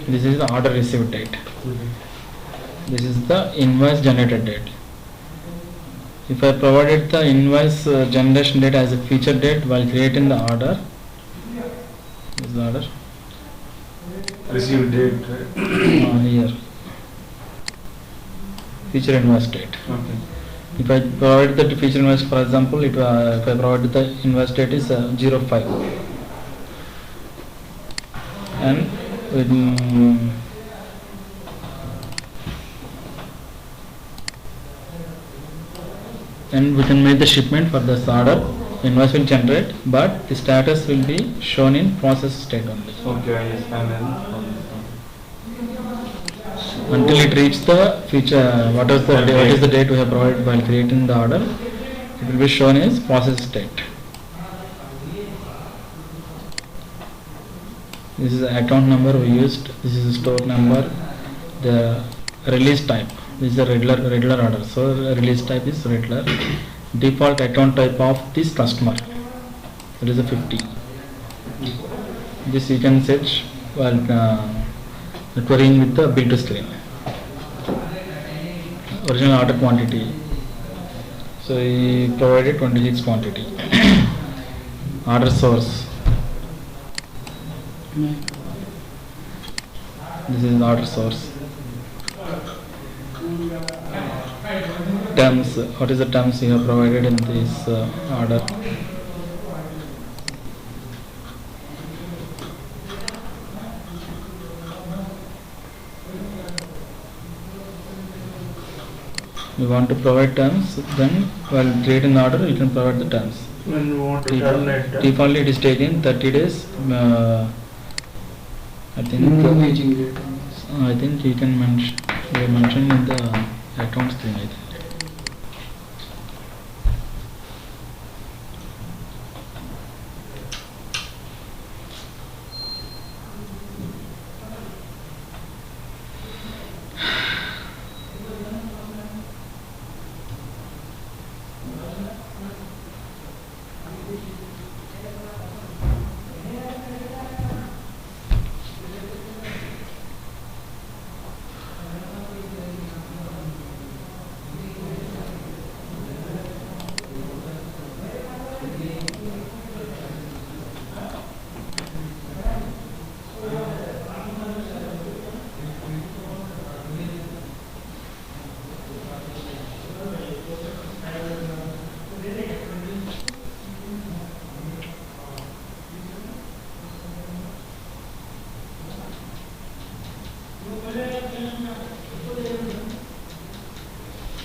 This is the order received date. This is the invoice generated date. If I provided the invoice generation date as a feature date while creating the order, this is the order. Received date, right? Here. Feature invoice date. Okay. If I provide the feature invoice, for example, if I provided the invoice date is 05, and we can make the shipment for this order. Invoice will generate, but the status will be shown in process state only. Okay, yes, and then Until it reaches the feature, what is the date we have provided while creating the order, it will be shown as process state. This is the account number we used. This is the store number. The release type. This is a regular order. So release type is regular. Default account type of this customer. It is a 50. This you can set while querying with the bill to screen. Original order quantity. So we provided 26 quantity. Order source. This is order source. Terms. What is the terms you have provided in this order? You want to provide terms, then while creating the order you can provide the terms. when you want to terminate that. Defaultly it is taken 30 days. I think you can mention in the accounts thing, I think.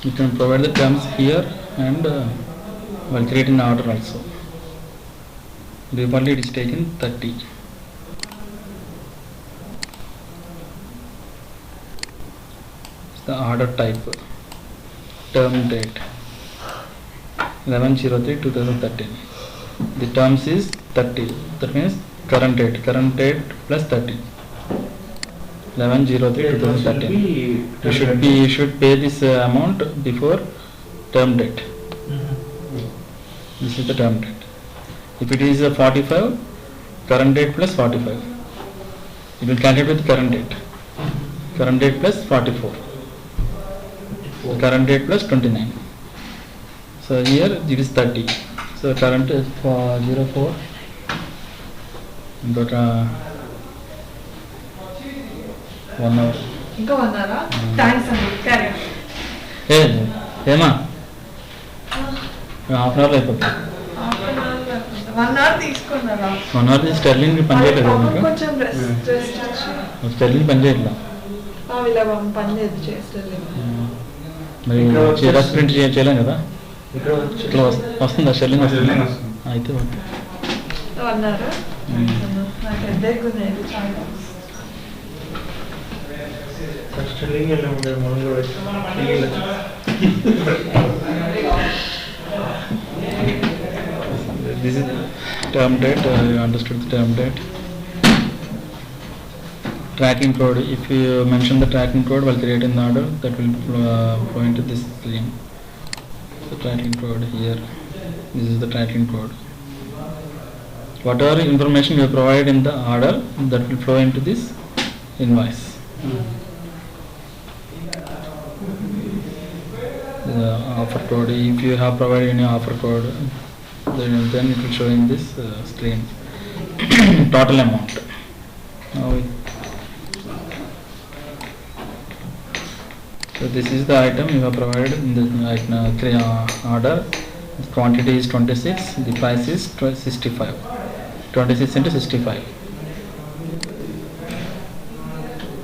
You can provide the terms here and while creating the order also. Defaultly it is taken 30. It's the order type. Term date 11/03/2013. The terms is 30. That means current date plus 30. 11/03/2013. You should pay this amount before term date. This is the term date. If it is 45, current date plus 45. It will calculate with current date. Current date plus 44. Current date plus 29. So here it is 30. So current is for 04. Got 1 hour. ఇంకా 1 hour. Thanks అండి. Carry on. ఏమా half an అవర్లో అయిపోతుంది. 1 hour తీసుకున్నారా? 1 hour sterling పని చేయలేదు మీకు? కొంచెం రెస్ట్ స్టెర్లింగ్ పని చేయట్లా? ఇలా పని చేస్తలేదు. మరి జిరాక్స్ ప్రింట్ చేయలేం కదా? ఇట్లా వస్తుందా స్టెర్లింగ్? వస్తుంది అయితే ఓకే. 1 hour. నాకు హెడేక్ ఉంది చాలా. స్టెర్లింగ్ ఎలా ఉండే మనలో This is term date. You understood the term date. Tracking code. If you mention the tracking code while creating the order, that will flow into this screen. The tracking code here. This is the tracking code. whatever information you provide in the order, that will flow into this invoice. The offer code, if you have provided any offer code, then it will show in this screen. Total amount. Now so this is the item you have provided in the order. The quantity is 26, the price is 65. 26 into 65.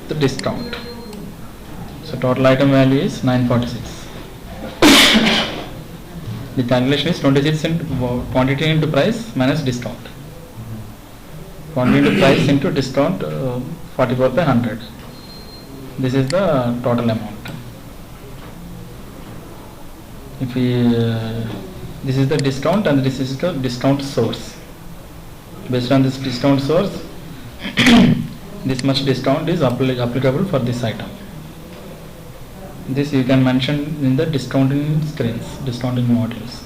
The discount. So total item value is 946. The calculation is 26 into quantity into price minus discount. Quantity into price into discount 44 by 100. This is the total amount. If we this is the discount and this is the discount source. Based on this discount source, this much discount is applicable for this item. This you can mention in the discounting screens, discounting modules.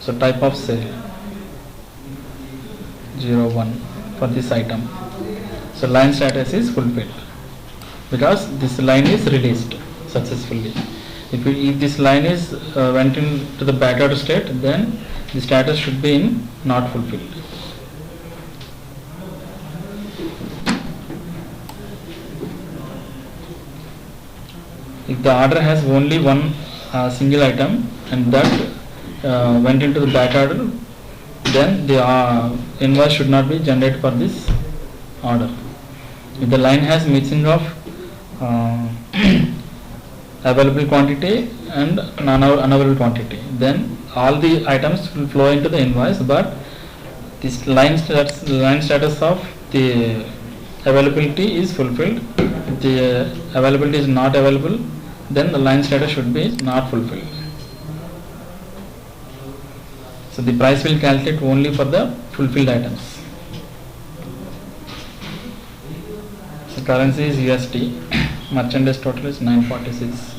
So type of sale 01 for this item. So line status is fulfilled because this line is released successfully. If this line is went into the backward state, then the status should be in not fulfilled. If the order has only one single item and that went into the back order, then the invoice should not be generated for this order. If the line has mixing of available quantity and unavailable quantity, then all the items will flow into the invoice, but this line status of the availability is fulfilled. If the availability is not available, then the line status should be not fulfilled. So the price will calculate only for the fulfilled items. So currency is USD. Merchandise total is 946.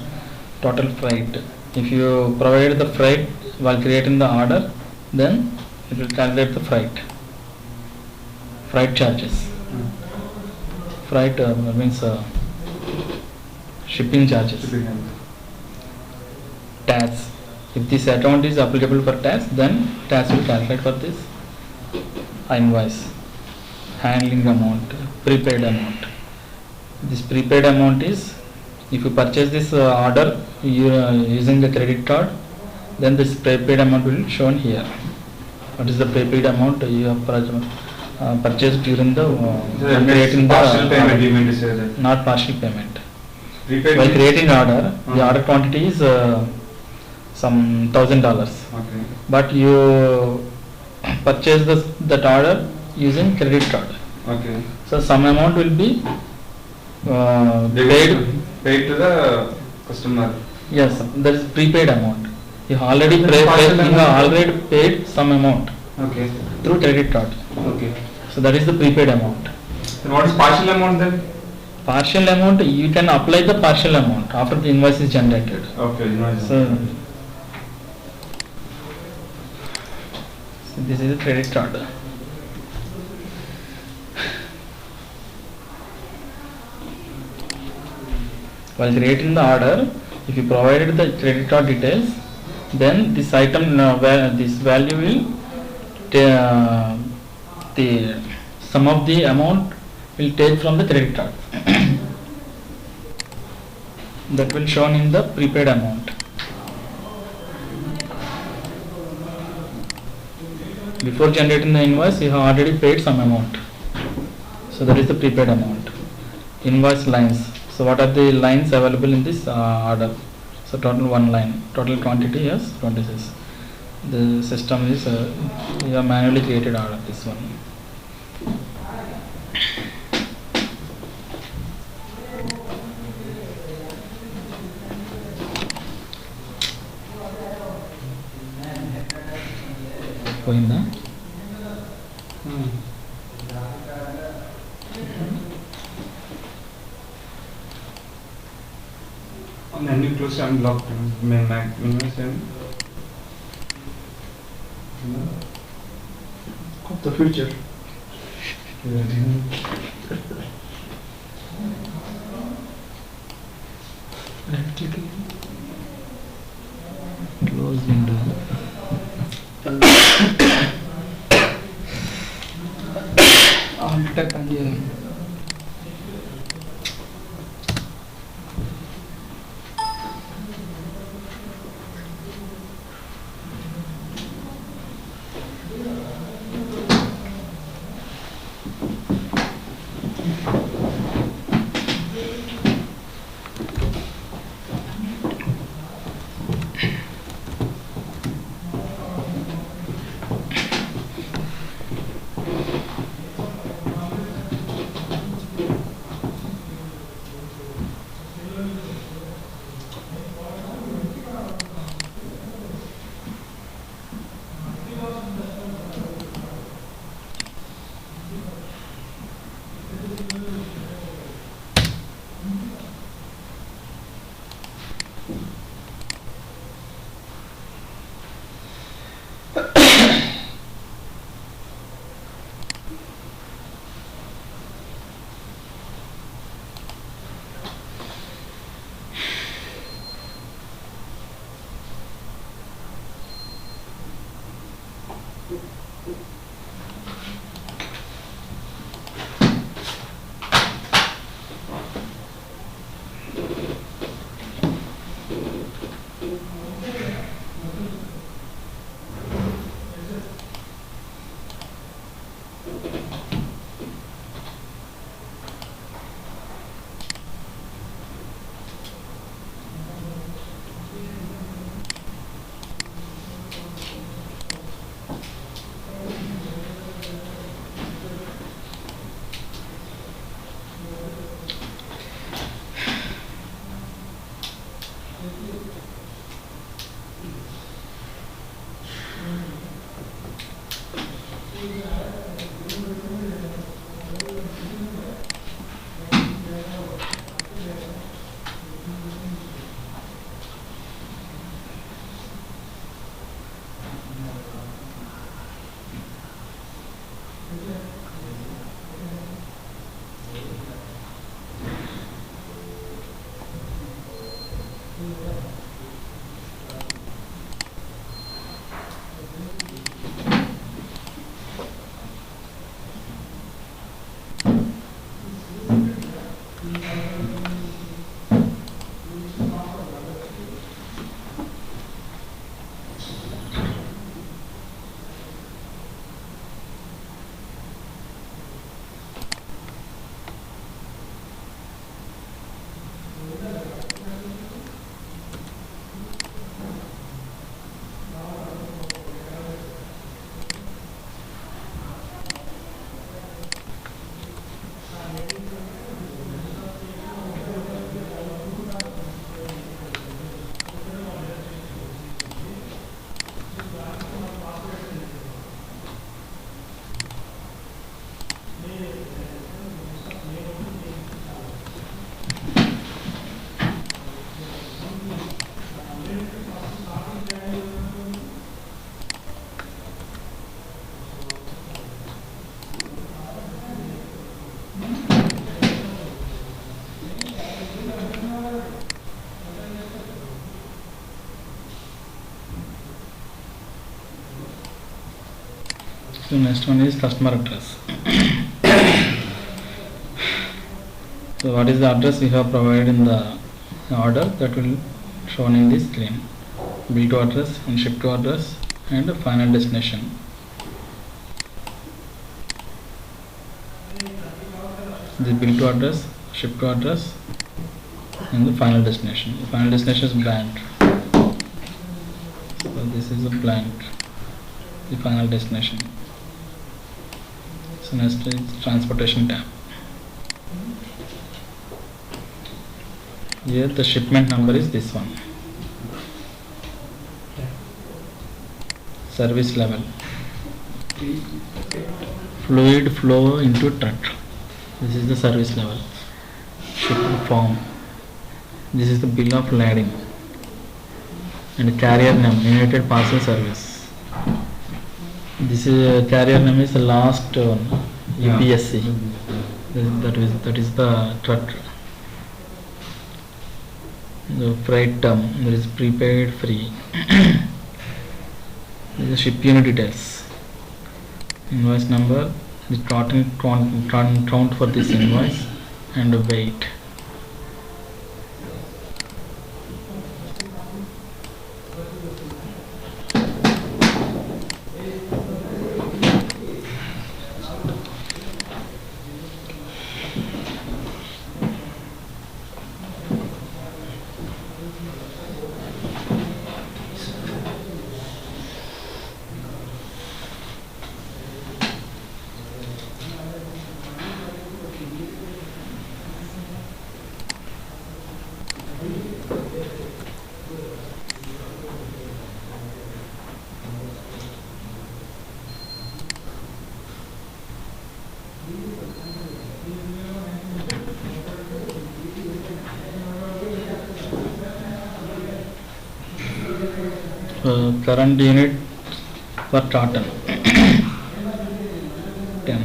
Total freight. If you provided the freight while creating the order, then it will calculate the freight. Freight charges. Freight means shipping charges. Tax. If this account is applicable for tax, then tax will calculate for this invoice. Handling amount, prepaid amount. This prepaid amount is, if you purchase this order using the credit card, then this prepaid amount will be shown here. What is the prepaid amount you have purchased during the creating the partial payment, you mean to say that? Not partial payment. Prepaid While means- creating order, the order quantity is some $1,000. Okay. But you purchase that order using credit card. Okay. So some amount will be Paid to the customer. Yes, there is prepaid amount. You already That is partial amount. already paid some amount Okay. through credit card. Okay. So that is the prepaid amount. And what is partial amount then? Partial amount, you can apply the partial amount after the invoice is generated. Okay. No, So this is a credit card. While creating the order, if you provided the credit card details, then this item, this value will, the sum of the amount will take from the credit card. That will shown in the prepaid amount. Before generating the invoice, you have already paid some amount. So that is the prepaid amount. Invoice lines. So what are the lines available in this order? So total one line. Total quantity is 26. The system is you have manually created order, this one. పోయిందా? అన్ని close unlock మేము The future. Right clicking. Close window. Alt పని చేయాలి. So next one is customer address. So what is the address we have provided in the order that will shown in this claim? Bill to address and ship to address and final destination. The bill to address, ship to address and the final destination. The final destination is blank. So this is a blank, the final destination. So next is transportation tab. Here the shipment number is this one. Service level. Fluid flow into truck. This is the service level. Shipping form. This is the bill of lading. And carrier name, United Parcel Service. This is carrier name is the last one, Yeah. UPSC. That is the TRUT. The freight term, there is prepaid free. This is ship unit details. Invoice number, the count for this invoice, and weight. Current unit per tartan. 10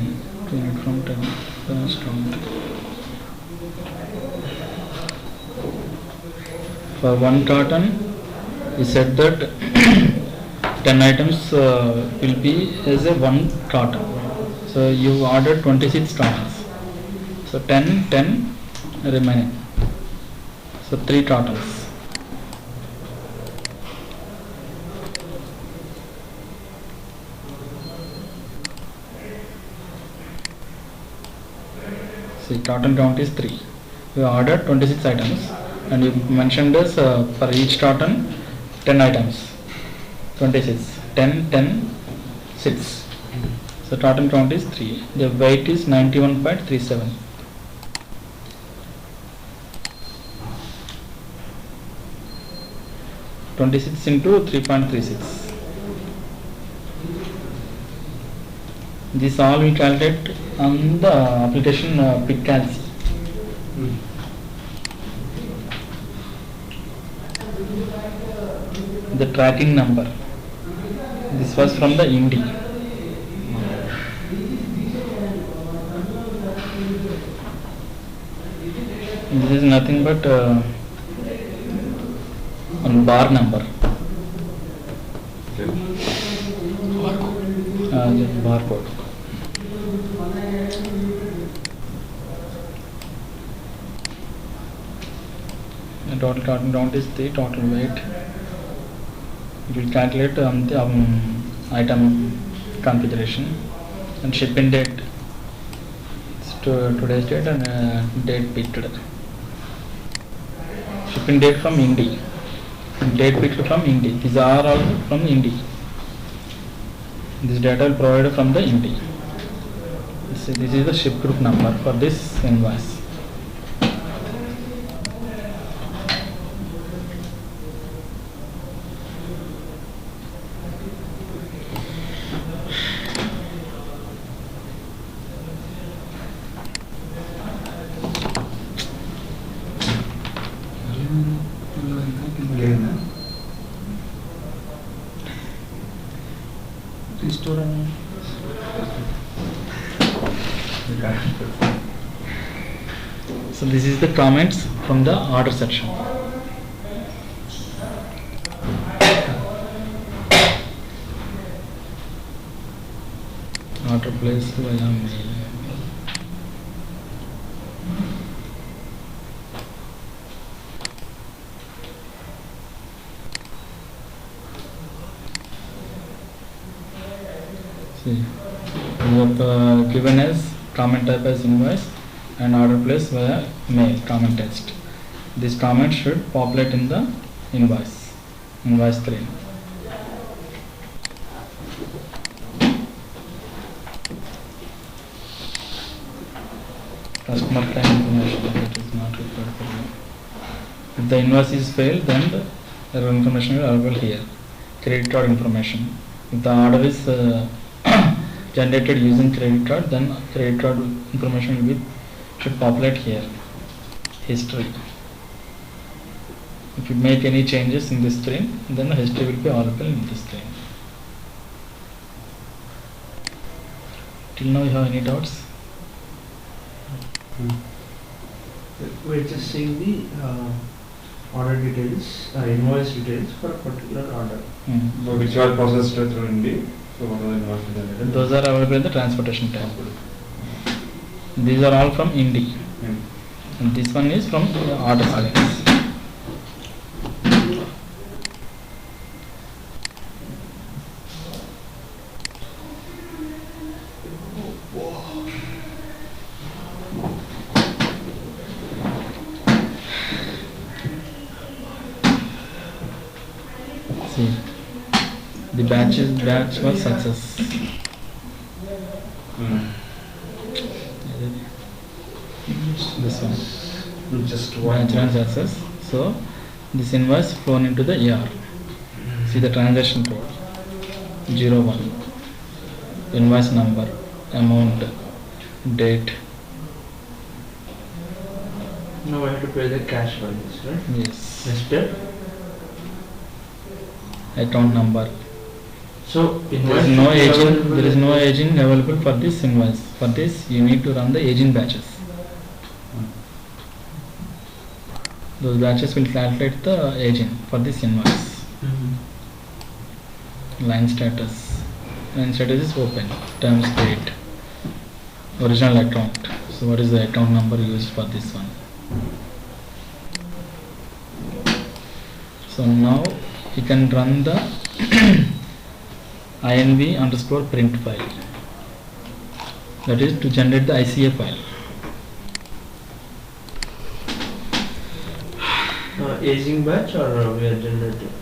unit from 10 first count. For one tartan, we said that 10 items will be as a one tartan. So you ordered 26 tartans. So 10 remaining. So 3 tartans. See, tartan count is 3. You ordered 26 items and you mentioned as for each tartan 10 items. 26. 10, 6. So tartan count is 3. The weight is 91.37. (26 into 3.36). This all we calculate on the application PicCalc. The tracking number. This was from the Indy. This is nothing but on bar number. Yes, barcode. The total tartan count is the total weight. It will calculate the item configuration and shipping date. It's today's date and date picked. Shipping date from Indy. Date picked from Indy. These are all from Indy. This data will provided from the Indy. This is the ship group number for this invoice. So this is the comments from the order section. Order placed via mail. See, we have given as comment type as invoice and order placed via mail comment text. This comment should populate in the invoice screen. Customer claim information that is not required for you. If the invoice is failed, then the error information will available here. Credit card information. If the order is generated using credit card, then credit card information should populate here. History. If you make any changes in this screen, then the history will be available in this screen. Till now you have any doubts? We're just seeing the order details, invoice details for a particular order. So which are processed through India. So what are the invoices generated? Those are available in the transportation tab. These are all from Indy. And this one is from order selects. See, the batch was success. This one. Just one. Batch run success. So this invoice flown into the ER. See the transaction code 01, invoice number, amount, date. Now I have to pay the cash values, right? Yes. Next step. Account number. So There invoice is no should be aging. available There is in- no aging available for this invoice. For this, you need to run the aging batches. Those batches will calculate the aging for this invoice. Mhm. Line status. Line status is open. Terms paid. Original account. So what is the account number used for this one? So now you can run the inv_print file. That is to generate the ICA file. Aging batch or we are generating?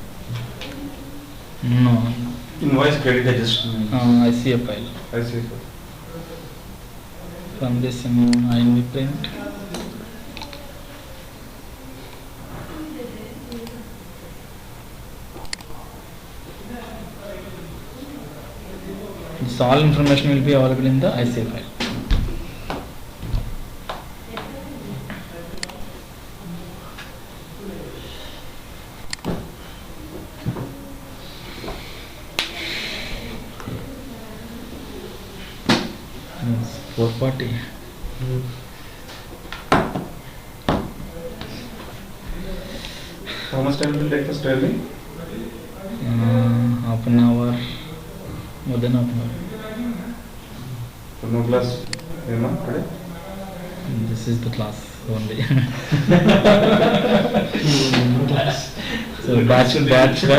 No, Invoice credit adjustment. ICA file. I see. From this in inv_print. This all information will be available in the ICA file. Yes, 440. How much time will take us daily? Half an hour, more than half an hour. So no class, today? This is the class only. So batch run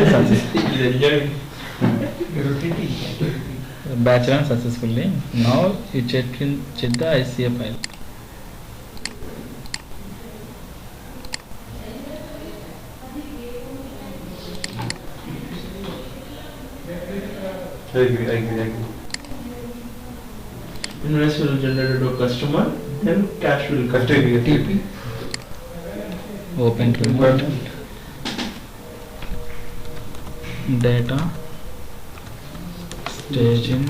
successfully. Batch run successfully. Now you check the ICA file. I agree. Invoice will generate to a customer, then cash will come. TP. Open remote. Data. Staging.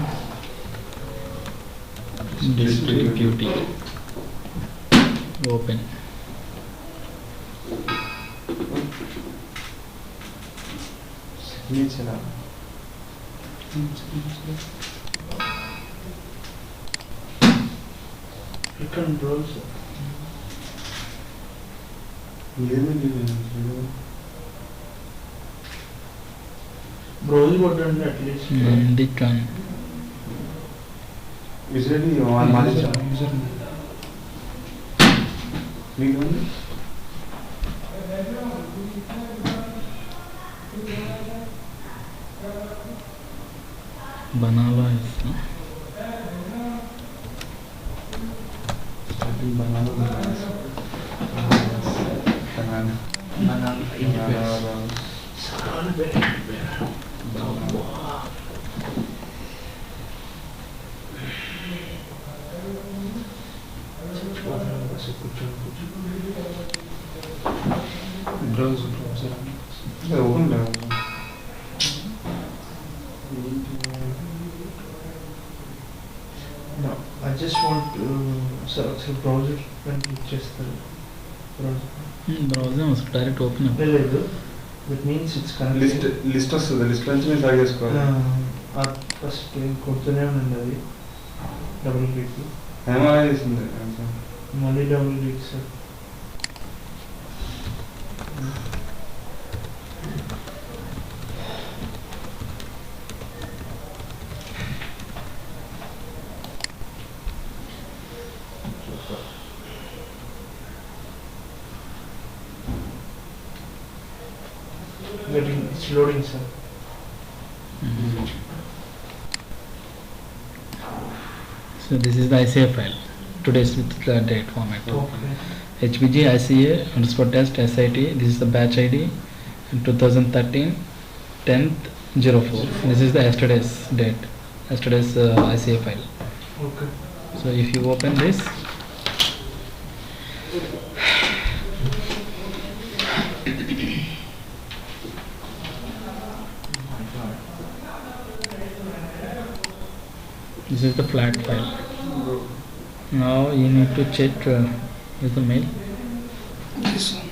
Distributing. Open. You can browse. Browse button at least. Nandikan. Usually on manager. Banala is. No, I just want to Xerox browse it and just the browser. Browser must direct open up. లేదు that means it's connected. List వస్తుంది list నుంచి మీరు సాగు చేసుకోవాలి first కొడుతూనే ఉన్నది అది double click. ఏమైనా చేసింది సార్? మళ్ళీ double click sir. It's loading, sir. So this is the ICA file. Today's with the date format. Okay. HBG ICA underscore test SIT. This is the batch ID. In 2013 10th 04. This is the yesterday's date. Yesterday's ICA file. Okay. So if you open this, this is the flat file. Now you need to check with the mail. This one.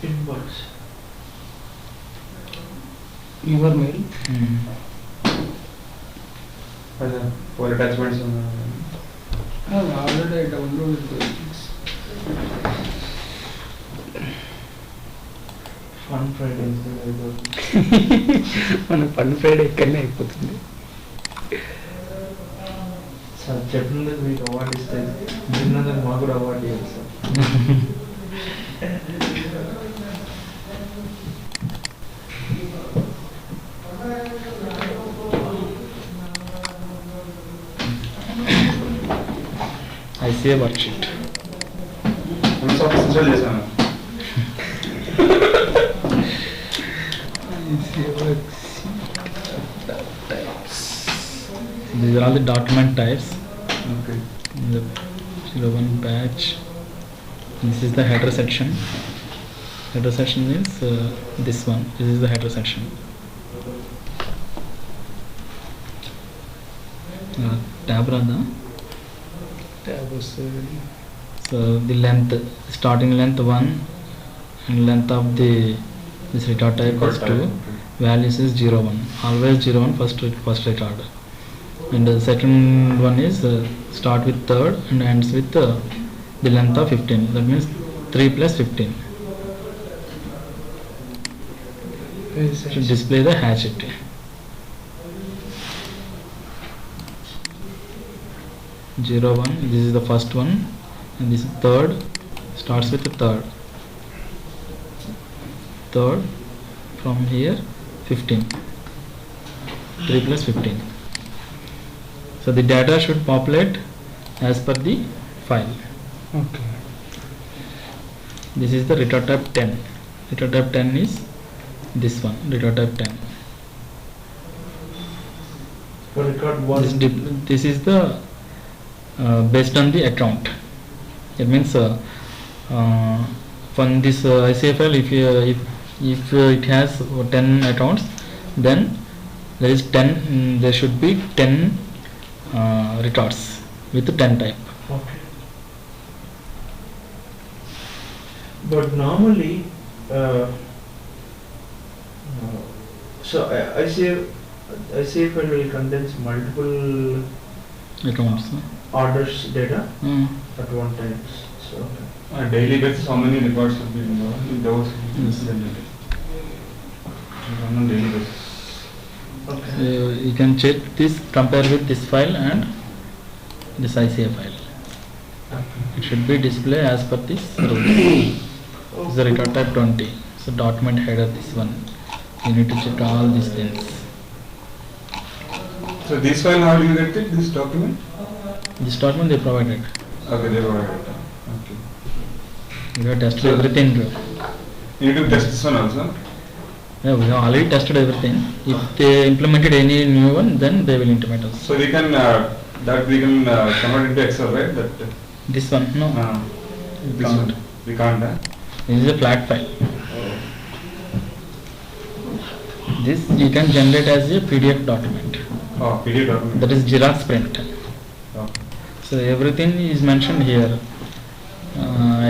Inbox. Your mail. For attachments. Already downloaded this. Fun Friday. మన fun Friday ఇక్కడనే అయిపోతుంది. Sir చెప్పినందుకు మీకు award ఇస్తే విన్నందుకు మాకు కూడా award ఇవ్వాలి సార్. ICA worksheet. ఇన్స్టాల్ చేశాను. These are all the document types. Okay. The 01 batch. This is the header section. Header section is this one. This is the header section. Tab rada. Tab వస్తుంది. So the length, starting length 1 and length of the this record type is 2. Values is 01. Always 01 first record. And the second one is start with third and ends with the length of 15. That means 3 plus 15. Should display the hatchet. Zero one. This is the first one, and this is third. Starts with the third. Third from here 15. 3 plus 15. So the data should populate as per the file. Okay. This is the return type 10. Return type 10 is this one. Return type 10. For record one. This is the based on the account. It means from this ICA file, if it has 10 accounts, then there is 10. There should be 10 records with 10 type. Okay. But normally, so I say file will contains multiple Accounts. orders data at one time. So okay. On daily basis, how many records should be in those? Yes. On a daily basis. Okay. So you can check this, compare with this file and this ICA file. It should be displayed as per this rule. This is the record type 20. So document header, this one. You need to check all these things. So this file, how do you get it? This document? This document they provided. Okay, they provided it. Okay. We have tested everything. You need to test this one also. Yeah, we have already tested everything. If they implemented any new one, then they will intimate us. So we can convert into Excel, right? That This one, no. this one we can't. This is a flat file. This you can generate as a PDF document. Oh, PDF document. That is Xerox print. Okay. So everything is mentioned here.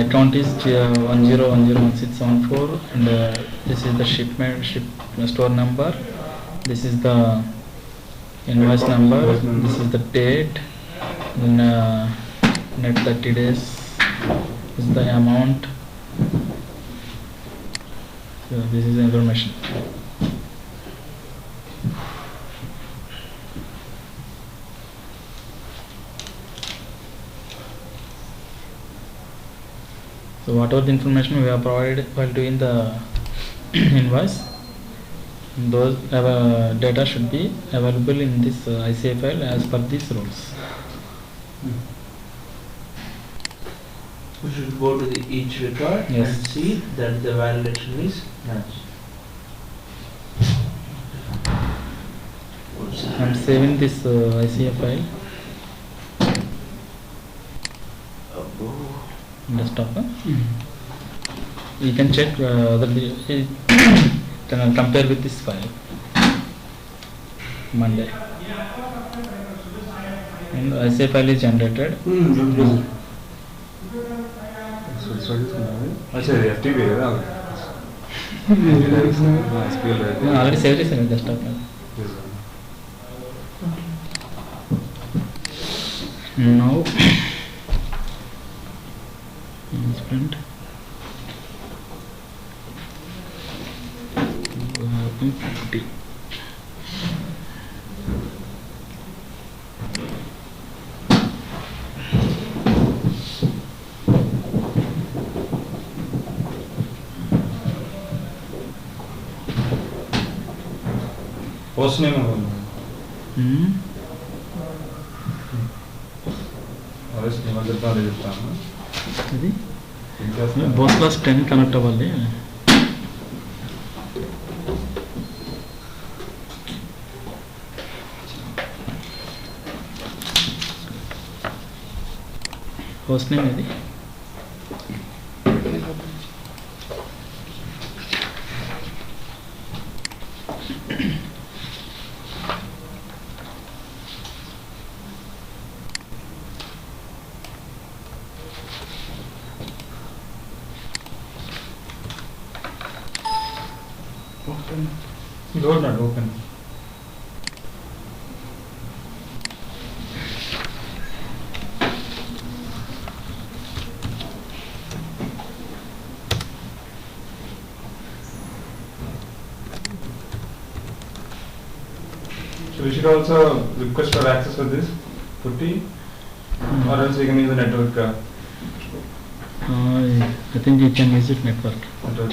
Account is 10101674, and this is the ship store number. This is the invoice number, Invoice number. this is the date, then net 30 days is the amount. So this is the information. So whatever the information we have provided while doing the invoice, those data should be available in this ICA file as per these rules. We should go to each record Yes. and see that the validation is matched. I am saving this ICA file in desktop. You can check whether can compare with this file Monday. And ICA file is generated. अच्छा FTP है ना SQL है Already saved this in desktop. Now print. Empty. Post name RS నిమజ్జన చెప్తాను ఇది both plus 10 connect అవ్వాలి. Host name ఇది Door not open. So we should also request for access for this putty, or else we can use the network. I think you can use it network. Network.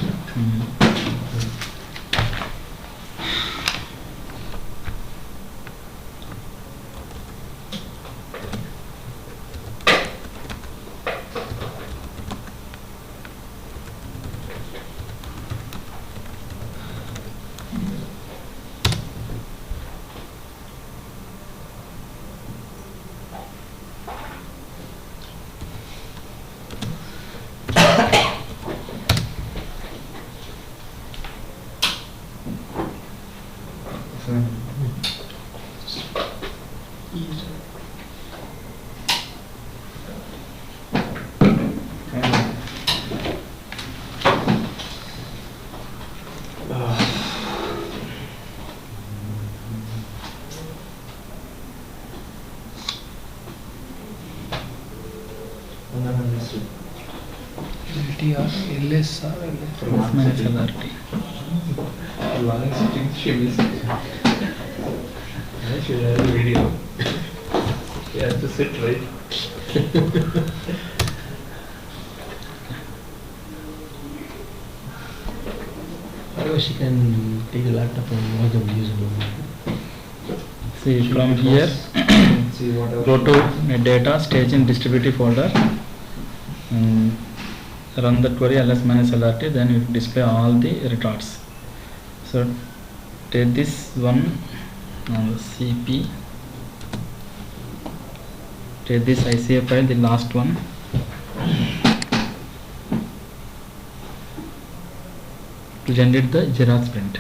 LTR, LSR, Minus LRT. I should have a video. You have to sit right. Otherwise, she can take a laptop and watch the videos alone. See from here, See whatever. go to data, staging distributive folder, run the query ls minus lrt, then you display all the records. So take this one cp, take this ICA file, the last one, to generate the Xerox print.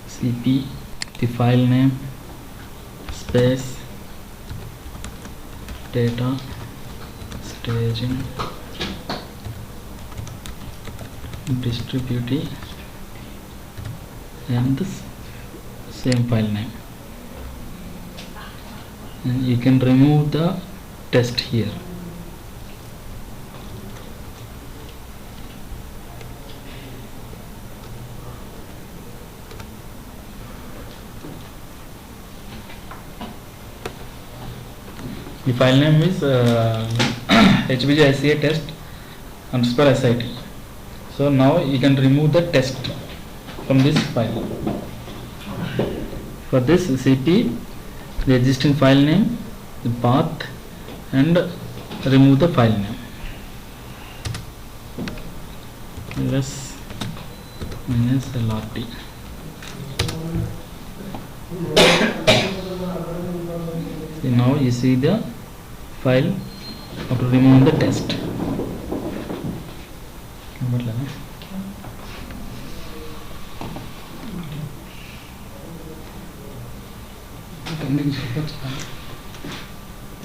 cp, the file name, space, data, staging, distributive, and this same file name, and you can remove the test here. The file name is HBGICA test underscore SIT. So now you can remove the test from this file. For this, cp the existing file name, the path, and remove the file name. ls minus lrt. So now you see the file after removing the test. Pending Xerox.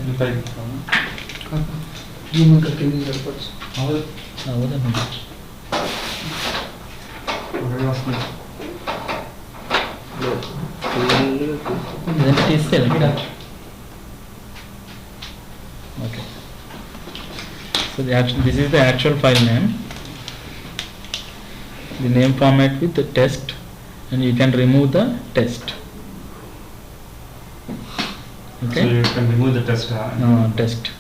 Inside. Give me the pending Xerox. Okay. So this is the actual file name. The name format with the test, and you can remove the test. Okay. So you can remove the test. Test.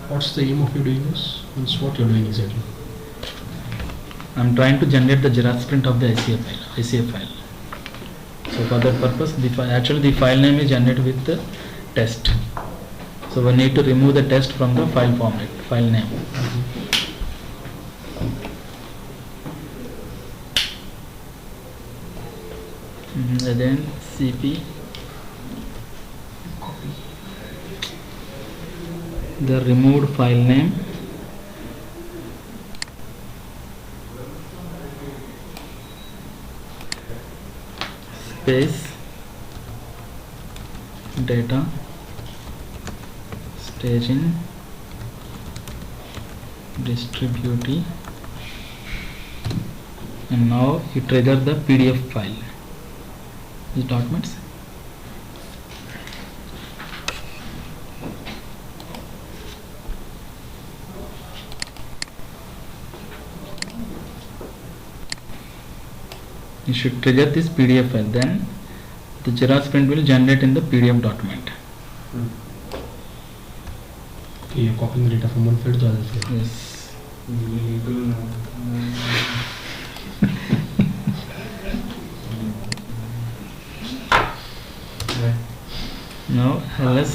What's the aim of you doing this? Means what you're doing exactly? I'm trying to generate the Xerox print of the ICA file. So for that purpose, actually the file name is generated with the test. So we need to remove the test from the file format, file name. And then cp the removed file name space data staging distribute, and now you trigger the PDF file. These documents. You should trigger this PDF file, then the Xerox print will generate in the PDF document. Okay, you're copying the data from one file to the other file. Yes. Now ls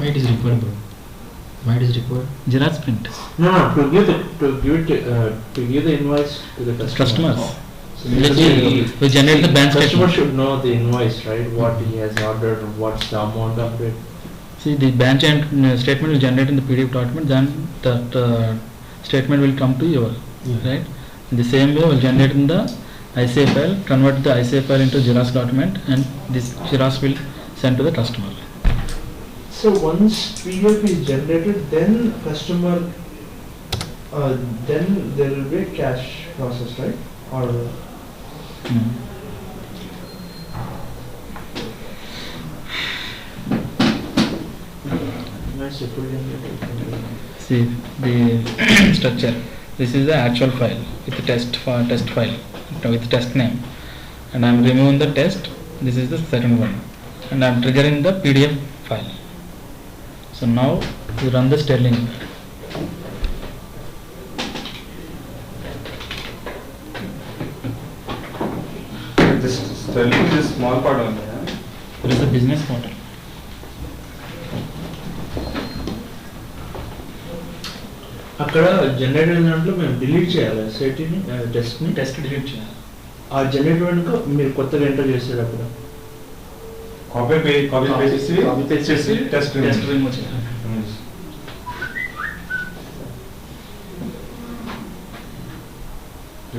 Why it is required, bro? Why it is required? Xerox print. No, to give the invoice to the customer. Customers. So We generate the bank customer statement. should know the invoice, right? What he has ordered, what's the amount of it. See, the bank statement will generate in the PDF document, then that statement will come to you, right? In the same way, we'll generate in the ICA file, convert the ICA file into Xerox document, and this Xerox will send to the customer. So once PDF is generated, then customer, then there will be a cash process, right? Or See the structure. This is the actual file with the test file with the test name, and I am removing the test. This is the second one, and I am triggering the PDF file. So now you run the Sterling. This Sterling is a small part only. There is a business model. అక్కడ generate అయిన దాంట్లో మేము delete చేయాలి సెట్ని టెస్ట్ని test delete చేయాలి. ఆ generate వెనుక మీరు కొత్తగా ఎంటర్ చేసేటప్పుడు Copy paste చేసి test టెస్ట్ రిమూవ్ చేయాలి.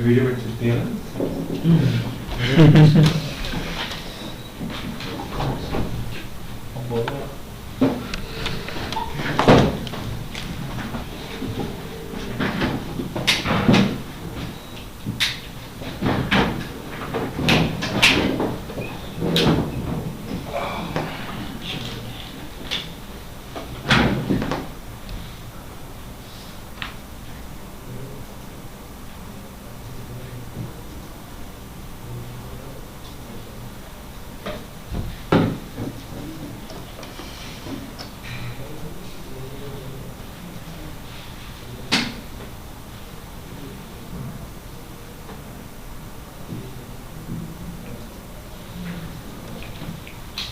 వీడియో పెట్టి తీయాలా?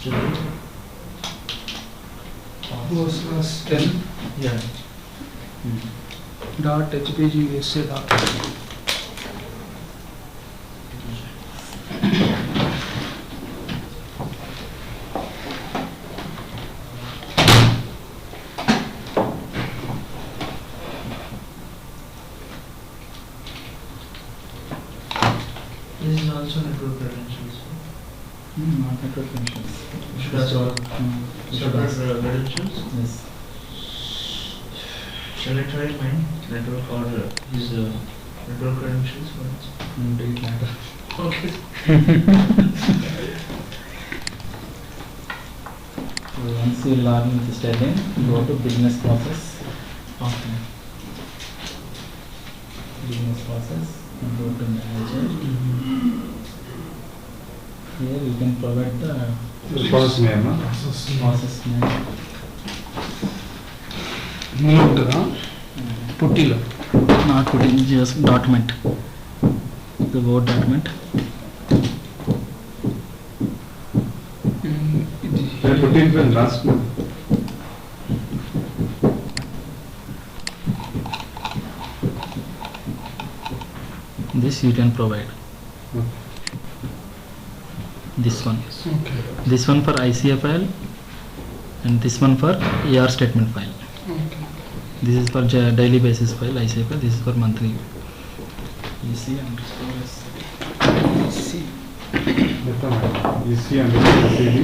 Still. Was class 10 Yeah. dot HPG USA dot. This is also network credentials. Not network credentials. Should I solve Should separate ask. credentials? Yes. Shall I try mine? Network or his network credentials? Do it later. Okay. So once you learn with Sterling, go to business process. Okay. Business process and go to manager. Here you can provide the Process name, no? process name. ఇందులో ఉంటుందా పుట్టిలో Not putting just document. The Word document. ఇది Then put in the last one. This you can provide. This one. Okay This one for ICA file and this one for ER statement file. Okay This is for daily basis file ICA file. This is for monthly. You see see You see under the CD.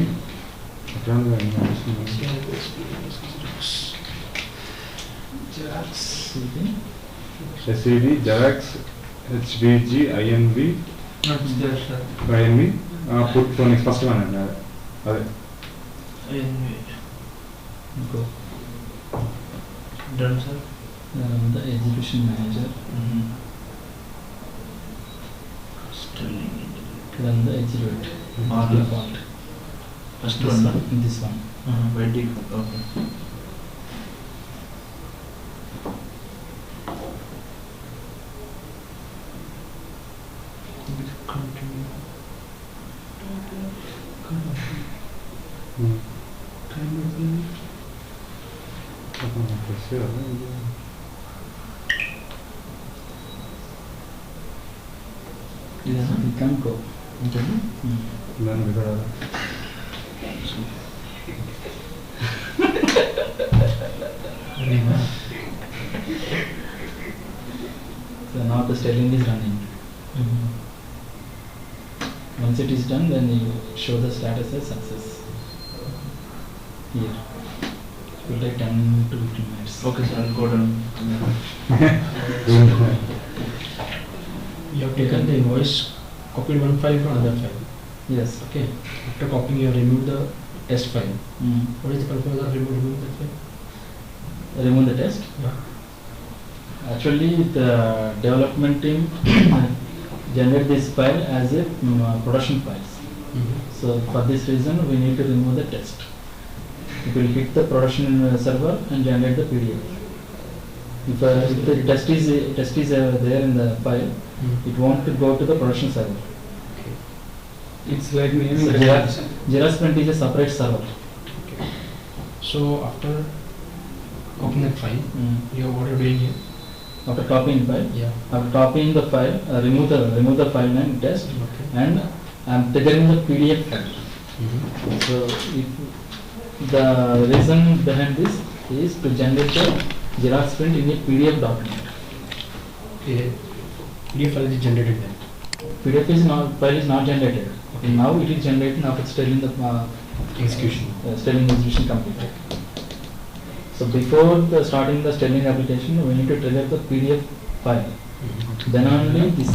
Run the information. SED, Xerox, HVG, INV, That's there, sir. INV, put for next first one. Anyway, Go. done, sir. The execution manager. Sterling. Then the execute. All Default. First This one. one. This one. By default. Okay. Continue. You can go. Okay. Then without So now the sterling is running. Once it is done, then you show the status as success. Here. It will take 10 to 15 minutes. Okay, sir. I'll go down. You have taken the invoice, copied one file from another file. Yes. Okay. After copying, you have removed the test file. Mm. What is the purpose of removing that file? Remove the test. Yeah. Actually, the development team generate this file as a production files. So for this reason, we need to remove the test. It will hit the production server and generate the PDF. If the test is there in the file, it won't go to the production server. It's like So naming Xerox print is a separate server. So after copying that file, you what are doing here? After copying file, Yeah. after copying the file, remove the file name test, Okay. and I'm triggering the PDF file. So if the reason behind this is to generate the Xerox print in a PDF document. Okay. PDF file is generated then. File is not generated. Okay. Now it is generated after Sterling Execution. Sterling execution completed. So before starting the Sterling application, we need to trigger the PDF file. Then only this